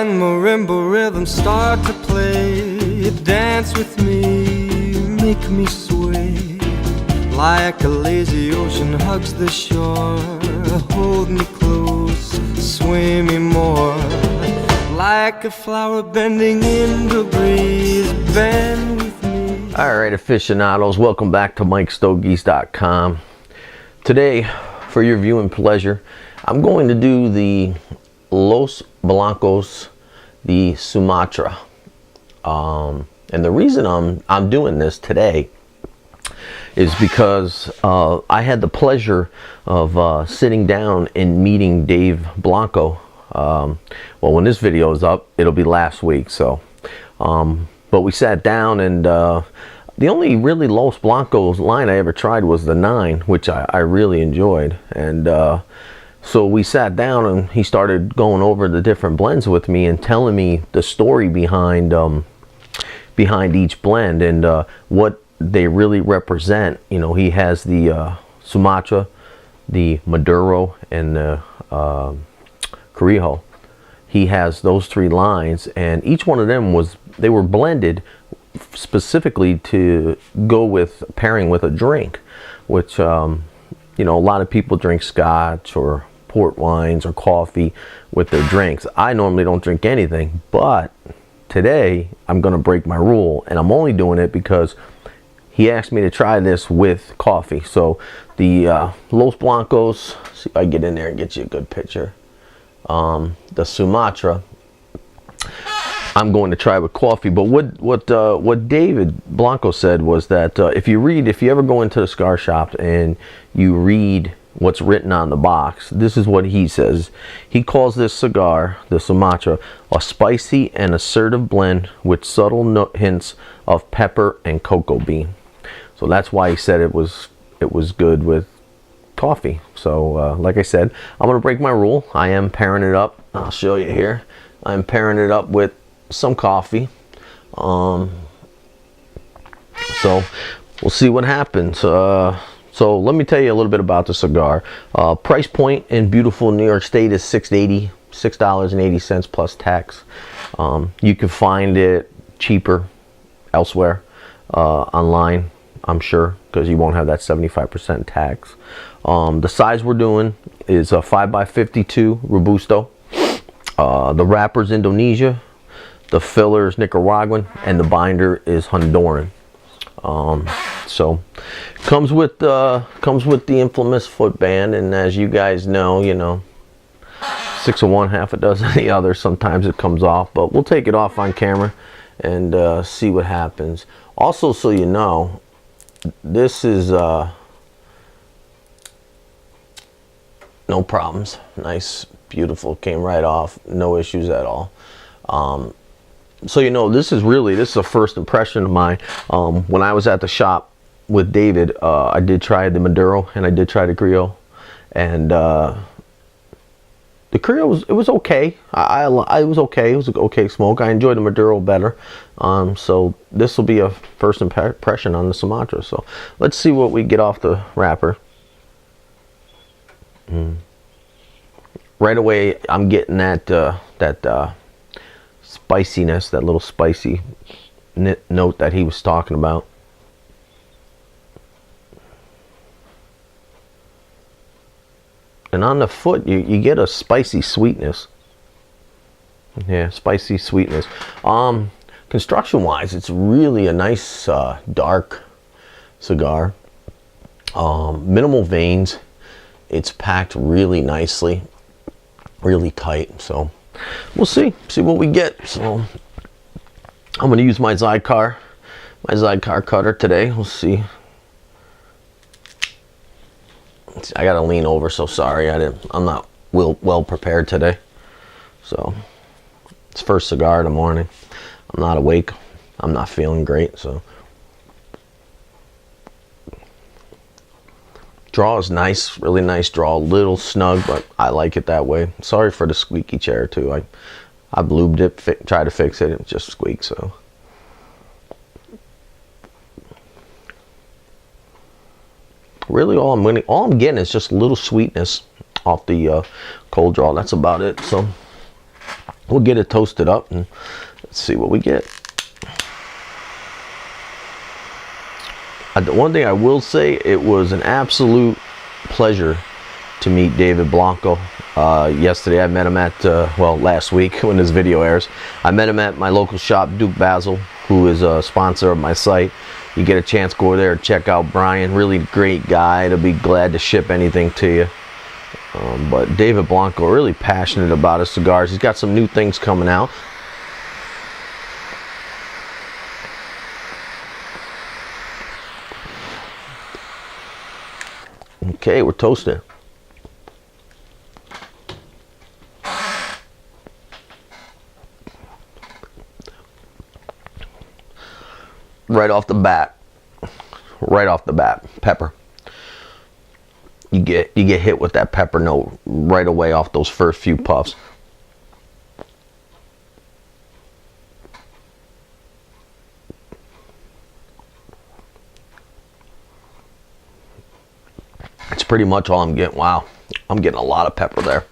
and marimba rhythms start to play. Dance with me, make me sway. Like a lazy ocean hugs the shore. Hold me close, sway me more. Like a flower bending in the breeze, bend with me. Alright, aficionados, welcome back to Mikesstogies.com. Today, for your viewing pleasure, I'm going to do the Los Blancos de Sumatra. And the reason I'm doing this today is because I had the pleasure of sitting down and meeting Dave Blanco. Well, when this video is up, it'll be last week. So, but we sat down, and the only really Los Blancos line I ever tried was the 9, which I really enjoyed. And so we sat down, and he started going over the different blends with me and telling me the story behind each blend and what they really represent. You know, he has the Sumatra, the Maduro, and the Criollo. He has those 3 lines, and each one of them they were blended specifically to go with pairing with a drink, which you know, a lot of people drink scotch or port wines or coffee with their drinks. I normally don't drink anything, but today I'm gonna break my rule, and I'm only doing it because he asked me to try this with coffee. So the Los Blancos, see if I get in there and get you a good picture. The Sumatra, I'm going to try with coffee. But what David Blanco said was that if you ever go into the cigar shop and you read what's written on the box, this is what he says. He calls this cigar, the Sumatra, a spicy and assertive blend with subtle hints of pepper and cocoa bean. So that's why he said it was good with coffee. So like I said, I'm gonna break my rule. I am pairing it up. I'll show you here. I'm pairing it up with some coffee. So we'll see what happens. So let me tell you a little bit about the cigar. Price point in beautiful New York State is $6.80 plus tax. You can find it cheaper elsewhere online, I'm sure, because you won't have that 75% tax. The size we're doing is a 5x52 Robusto. The wrapper's Indonesia, the filler is Nicaraguan, and the binder is Honduran. So comes with the infamous footband, and as you guys know, 6 of one, half a dozen of the other. Sometimes it comes off, but we'll take it off on camera and see what happens. Also, so you know, this is no problems. Nice, beautiful, came right off, no issues at all. So you know, this is a first impression of mine. When I was at the shop with David, I did try the Maduro and I did try the Criollo, and the Criollo was okay. It was okay. It was an okay smoke. I enjoyed the Maduro better. So this will be a first impression on the Sumatra. So let's see what we get off the wrapper. Right away, I'm getting that spiciness, that little spicy note that he was talking about. And on the foot, you get a spicy sweetness. Yeah, spicy sweetness. Construction wise, it's really a nice dark cigar. Minimal veins. It's packed really nicely, really tight. So we'll see what we get. So I'm going to use my Zycar cutter today. We'll see. I got to lean over, so sorry. I'm not well prepared today. So it's first cigar in the morning. I'm not awake. I'm not feeling great. So draw is nice, really nice draw. A little snug, but I like it that way. Sorry for the squeaky chair too. I've lubed it, tried to fix it. It just squeaks. So really all I'm getting is just a little sweetness off the cold draw. That's about it. So we'll get it toasted up and let's see what we get. The one thing I will say, it was an absolute pleasure to meet David Blanco. Yesterday I met him at, well, last week when this video airs. I met him at my local shop, Duke Basil, who is a sponsor of my site. You get a chance, go there and check out Brian. Really great guy. To be glad to ship anything to you. But David Blanco, really passionate about his cigars. He's got some new things coming out. Okay, we're toasting. Right off the bat, pepper. You get hit with that pepper note right away off those first few puffs. It's pretty much all I'm getting. Wow, I'm getting a lot of pepper there.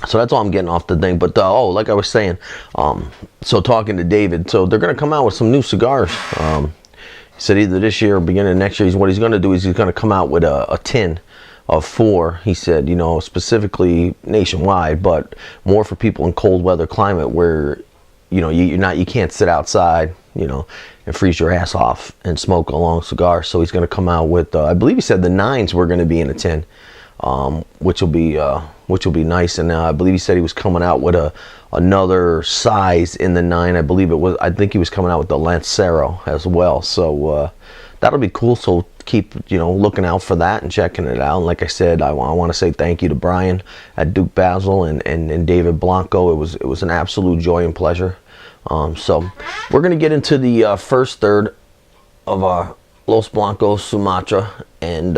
So that's all I'm getting off the thing. But oh, like I was saying, so talking to David, so they're gonna come out with some new cigars. He said either this year or beginning of next year. What he's gonna do is he's gonna come out with a tin of 4. He said, you know, specifically nationwide, but more for people in cold weather climate where, you know, you can't sit outside, you know, and freeze your ass off and smoke a long cigar. So he's gonna come out with, I believe he said the 9s were gonna be in a tin. Which will be nice, and I believe he said he was coming out with another size in the 9. I think he was coming out with the Lancero as well. So that'll be cool. So keep looking out for that and checking it out. And like I said, I want to say thank you to Brian at Duke Basil and David Blanco. It was an absolute joy and pleasure. So we're gonna get into the first third of Los Blancos Sumatra, and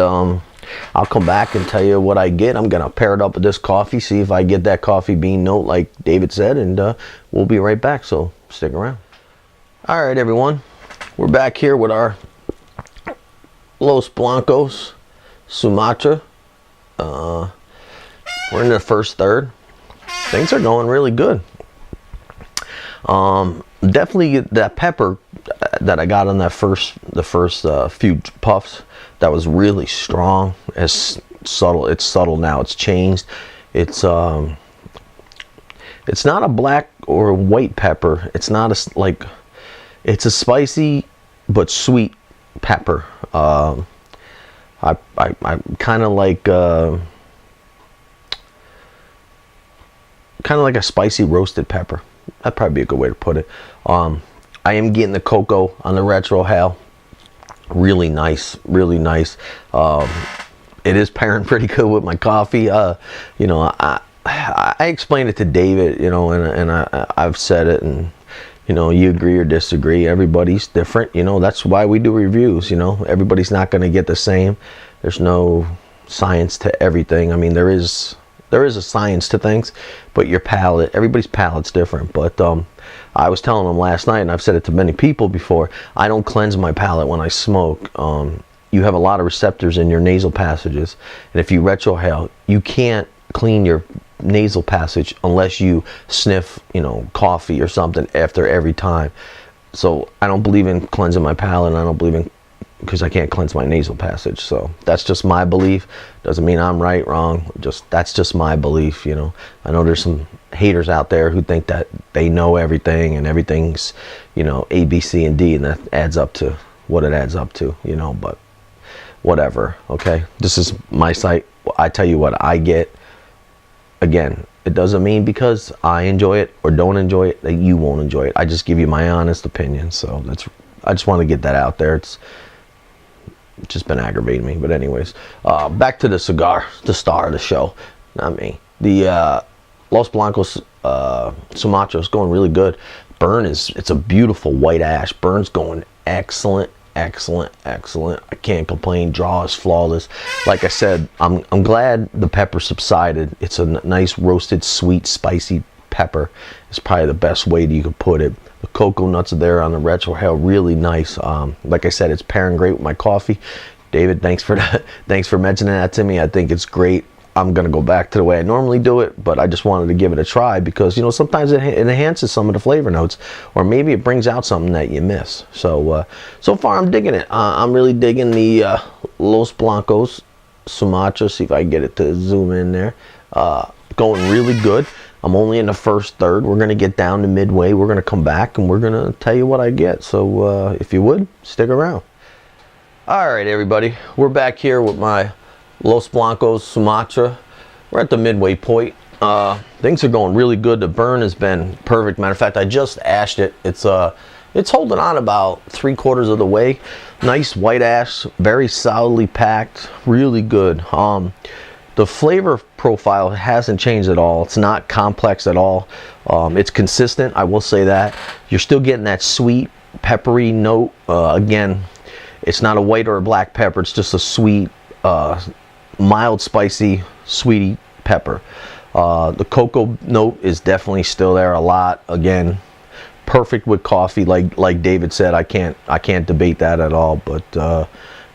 I'll come back and tell you what I get. I'm gonna pair it up with this coffee, see if I get that coffee bean note like David said, and we'll be right back, so stick around. All right, everyone, we're back here with our Los Blancos Sumatra. We're in the first third. Things are going really good. Definitely that pepper that I got on that the first few puffs, that was really strong. It's subtle now. It's changed. It's not a black or white pepper. It's not it's a spicy but sweet pepper. I kind of like a spicy roasted pepper. That'd probably be a good way to put it. I am getting the cocoa on the retro hale. Really nice, really nice. It is pairing pretty good with my coffee. You know, I explained it to David, you know, and I've said it, and you know, you agree or disagree. Everybody's different, you know. That's why we do reviews. You know, everybody's not going to get the same. There's no science to everything. I mean, there is a science to things, but your palate, everybody's palate's different. But I was telling them last night, and I've said it to many people before, I don't cleanse my palate when I smoke. You have a lot of receptors in your nasal passages, and if you retrohale, you can't clean your nasal passage unless you sniff, you know, coffee or something after every time. So I don't believe in cleansing my palate, and I don't believe in, because I can't cleanse my nasal passage. So that's just my belief. Doesn't mean I'm right, wrong. That's just my belief, you know. I know there's some haters out there who think that they know everything and everything's, you know, A, B, C, and D, and that adds up to what it adds up to, you know. But whatever, okay? This is my site. I tell you what I get. Again, it doesn't mean because I enjoy it or don't enjoy it that you won't enjoy it. I just give you my honest opinion. So I just want to get that out there. It's just been aggravating me. But anyways, back to the cigar, the star of the show. Not me. The Los Blancos Sumatra is going really good. Burn it's a beautiful white ash. Burn's going excellent. Excellent. I can't complain. Draw is flawless. Like I said, I'm glad the pepper subsided. It's a nice roasted, sweet, spicy pepper. It's probably the best way that you could put it. The cocoa nuts are there on the retrohale, really nice. Like I said, it's pairing great with my coffee. David, thanks for mentioning that to me. I think it's great. I'm gonna go back to the way I normally do it, but I just wanted to give it a try because, you know, sometimes it enhances some of the flavor notes, or maybe it brings out something that you miss. So so far I'm digging it. I'm really digging the Los Blancos Sumatra. See if I can get it to zoom in there. Going really good. I'm only in the first third. We're gonna get down to midway. We're gonna come back and we're gonna tell you what I get. So if you would, stick around. All right, everybody, we're back here with my Los Blancos Sumatra. We're at the midway point. Things are going really good. The burn has been perfect. Matter of fact, I just ashed it. It's holding on about 3/4 of the way. Nice white ash, very solidly packed, really good. The flavor profile hasn't changed at all. It's not complex at all. It's consistent, I will say that. You're still getting that sweet, peppery note. Again, it's not a white or a black pepper. It's just a sweet, mild, spicy, sweety pepper. The cocoa note is definitely still there a lot. Again, perfect with coffee, like David said. I can't debate that at all. But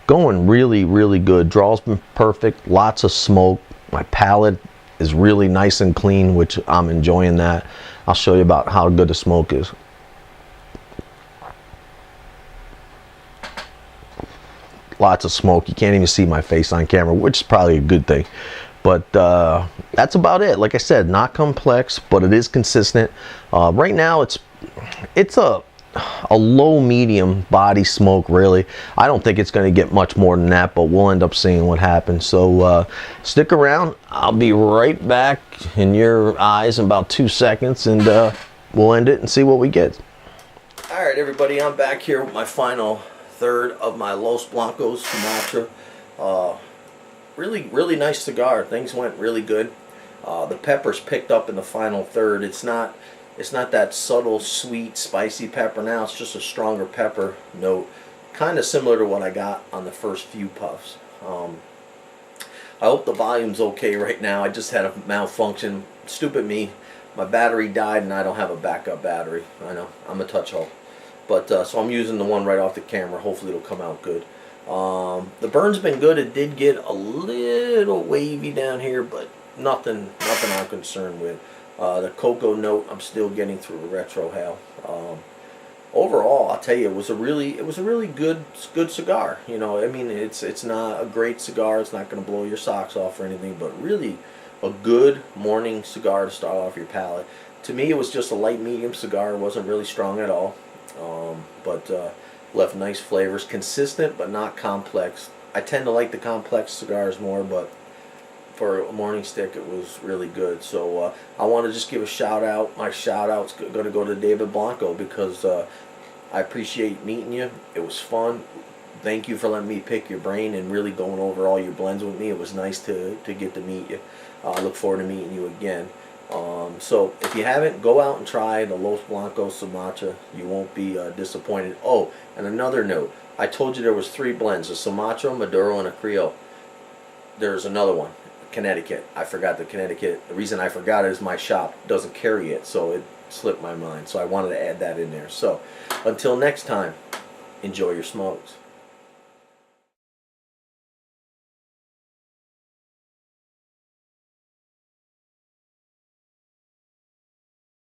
going really good. Draw's been perfect. Lots of smoke. My palate is really nice and clean, which I'm enjoying that. I'll show you about how good the smoke is. Lots of smoke. You can't even see my face on camera, which is probably a good thing. But that's about it. Like I said, not complex, but it is consistent. Right now, it's a low medium body smoke, really. I don't think it's going to get much more than that, but we'll end up seeing what happens. So stick around. I'll be right back in your eyes in about 2 seconds, and we'll end it and see what we get. All right, everybody, I'm back here with my final third of my Los Blancos Sumatra. Really nice cigar. Things went really good. The peppers picked up in the final third. It's not that subtle, sweet, spicy pepper now. It's just a stronger pepper note, kind of similar to what I got on the first few puffs. I hope the volume's okay right now. I just had a malfunction. Stupid me. My battery died and I don't have a backup battery. I know, I'm a touch hole. But so I'm using the one right off the camera. Hopefully it'll come out good. The burn's been good. It did get a little wavy down here, but nothing I'm concerned with. The cocoa note I'm still getting through a retrohale. Overall, I'll tell you, it was a really good cigar. You know, I mean, it's not a great cigar. It's not going to blow your socks off or anything, but really a good morning cigar to start off your palate. To me, it was just a light medium cigar. It wasn't really strong at all. But left nice flavors, consistent but not complex. I tend to like the complex cigars more, but for a morning stick it was really good. So I want to just give a shout out. My shout out's going to go to David Blanco because I appreciate meeting you. It was fun. Thank you for letting me pick your brain and really going over all your blends with me. It was nice to get to meet you. I look forward to meeting you again. So if you haven't, go out and try the Los Blancos Sumatra. You won't be disappointed. Oh, and another note. I told you there was 3 blends, a Sumatra, Maduro, and a Creole. There's another one, Connecticut. I forgot the Connecticut. The reason I forgot it is my shop doesn't carry it, so it slipped my mind. So I wanted to add that in there. So until next time, enjoy your smokes.